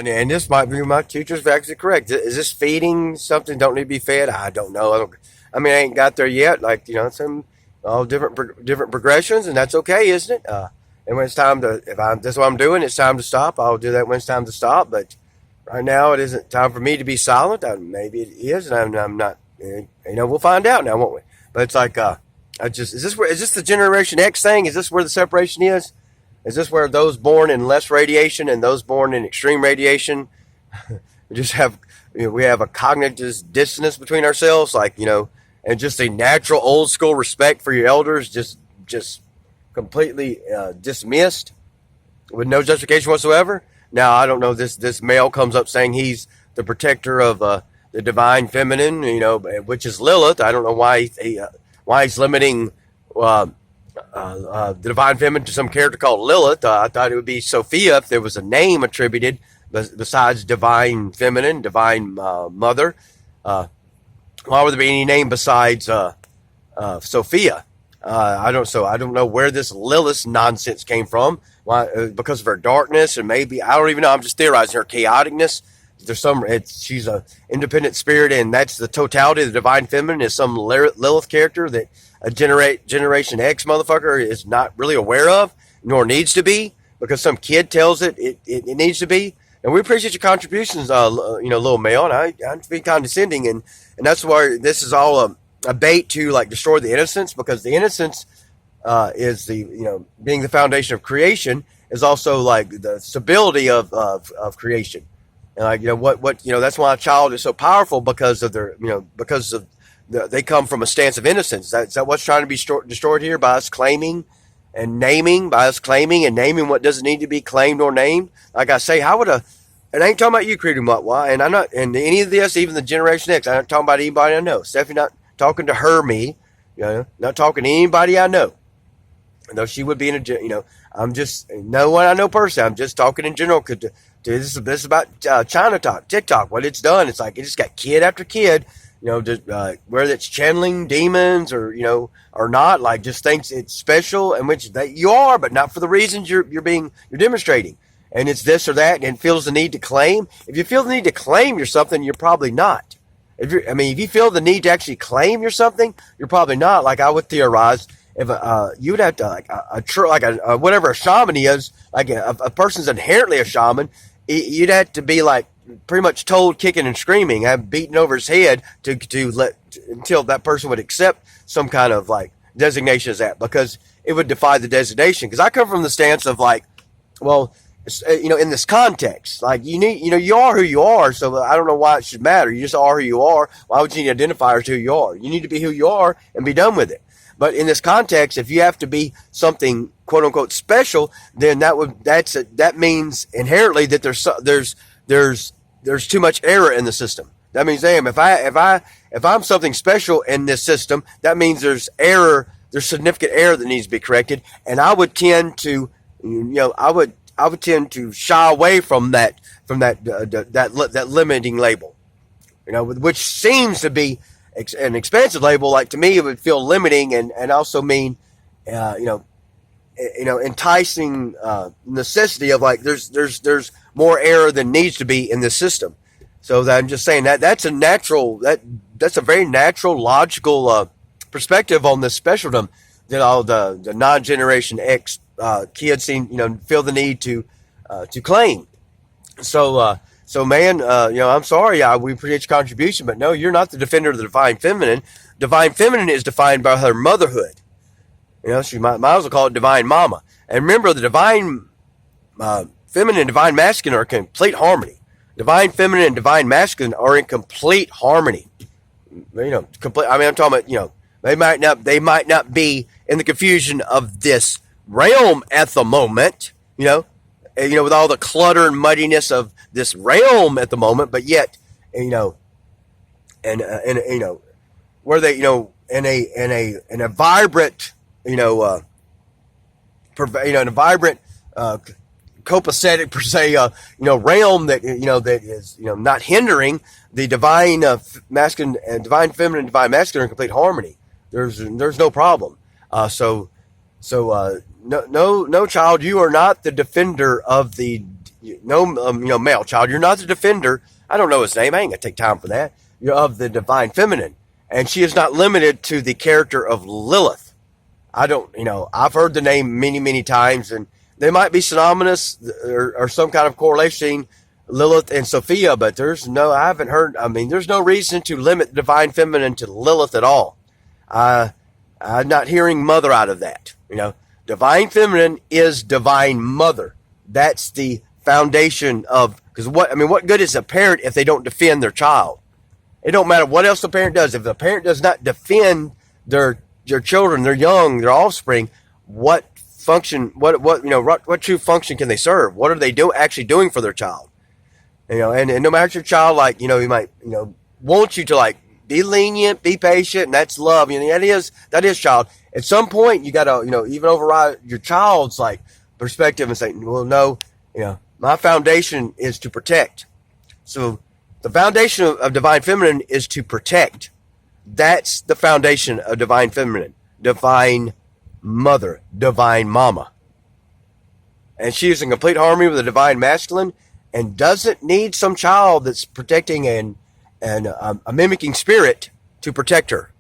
And this might be my teacher's actually correct. Is this feeding something don't need to be fed? I don't know. I mean, I ain't got there yet. Like, some all different progressions, and that's okay, isn't it? And when it's time to, if I that's what I'm doing, it's time to stop. I'll do that when it's time to stop. But right now, it isn't time for me to be silent. Maybe it is, and I'm not. We'll find out now, won't we? But it's like, is this the Generation X thing? Is this where the separation is? Is this where those born in less radiation and those born in extreme radiation we just have we have a cognitive dissonance between ourselves, and just a natural old school respect for your elders just completely dismissed with no justification whatsoever. Now I don't know. This male comes up saying he's the protector of the divine feminine, which is Lilith. I don't know why he's limiting the divine feminine to some character called Lilith. I thought it would be Sophia if there was a name attributed besides divine feminine, divine mother. Why would there be any name besides Sophia? I don't know where this Lilith nonsense came from. Why? Because of her darkness, and maybe I don't even know. I'm just theorizing her chaoticness. She's a independent spirit, and that's the totality of the divine feminine is some Lilith character that a Generation X motherfucker is not really aware of, nor needs to be, because some kid tells it needs to be. And we appreciate your contributions, little male. And I'm being condescending, and that's why this is all a bait to destroy the innocence, because the innocence is being the foundation of creation, is also the stability of creation. And that's why a child is so powerful, because of they come from a stance of innocence. Is that what's trying to be destroyed here by us claiming and naming, what doesn't need to be claimed or named? Like I say, and I ain't talking about you, Creed Mutwa, and I'm not, and any of this, even the Generation X, I'm not talking about anybody I know. Stephanie, not talking to her, not talking to anybody I know. Though she would be I'm just, no one I know personally, I'm just talking in general. This is about China talk, TikTok, what it's done. It's like, it just got kid after kid, whether it's channeling demons or not, just thinks it's special, and which that you are, but not for the reasons you're demonstrating. And it's this or that, and feels the need to claim. If you feel the need to claim you're something, you're probably not. If you feel the need to actually claim you're something, you're probably not. Like I would theorize, if you would have to whatever a shaman is, a person's inherently a shaman, you'd have to be pretty much told, kicking and screaming, have beaten over his head until that person would accept some kind of designation as that, because it would defy the designation. Because I come from the stance of in this context, you are who you are, so I don't know why it should matter. You just are who you are. Why would you need identifiers to who you are? You need to be who you are and be done with it. But in this context, if you have to be something quote unquote special, then that means inherently that there's too much error in the system. That means, damn, if I'm something special in this system, that means there's significant error that needs to be corrected, and I would tend to, I would tend to shy away from that limiting label, which seems to be an expansive label. To me, it would feel limiting and also mean, enticing necessity of there's more error than needs to be in this system. So I'm just saying that's a very natural, logical perspective on this specialdom that all the non-Generation X kids feel the need to claim. So man, I'm sorry. We appreciate your contribution, but no, you're not the defender of the divine feminine. Divine feminine is defined by her motherhood. She might as well call it divine mama. And remember, the divine feminine and divine masculine are in complete harmony. Divine feminine and divine masculine are in complete harmony. Complete. I'm talking about, they might not be in the confusion of this realm at the moment, with all the clutter and muddiness of this realm at the moment, but yet, where they, in a vibrant, in a vibrant, copacetic per se, realm that, that is, not hindering the divine masculine and divine feminine, divine masculine in complete harmony. There's no problem. No, child, you are not the defender of the male child. You're not the defender. I don't know his name. I ain't gonna take time for that. You're of the divine feminine, and she is not limited to the character of Lilith. I don't, I've heard the name many, many times, and they might be synonymous or some kind of correlation, Lilith and Sophia, but I haven't heard, there's no reason to limit the divine feminine to Lilith at all. I'm not hearing mother out of that. Divine feminine is divine mother. That's the foundation of, because what good is a parent if they don't defend their child? It don't matter what else the parent does. If the parent does not defend their children, their young, their offspring, what function, what true function can they serve? What are they actually doing for their child? And no matter if your child, he might, want you to be lenient, be patient, and that's love. That is child. At some point, you got to, even override your child's perspective and say, well, no, my foundation is to protect. So the foundation of divine feminine is to protect. That's the foundation of divine feminine, divine mother, divine mama. And she is in complete harmony with the divine masculine and doesn't need some child that's protecting and a mimicking spirit to protect her.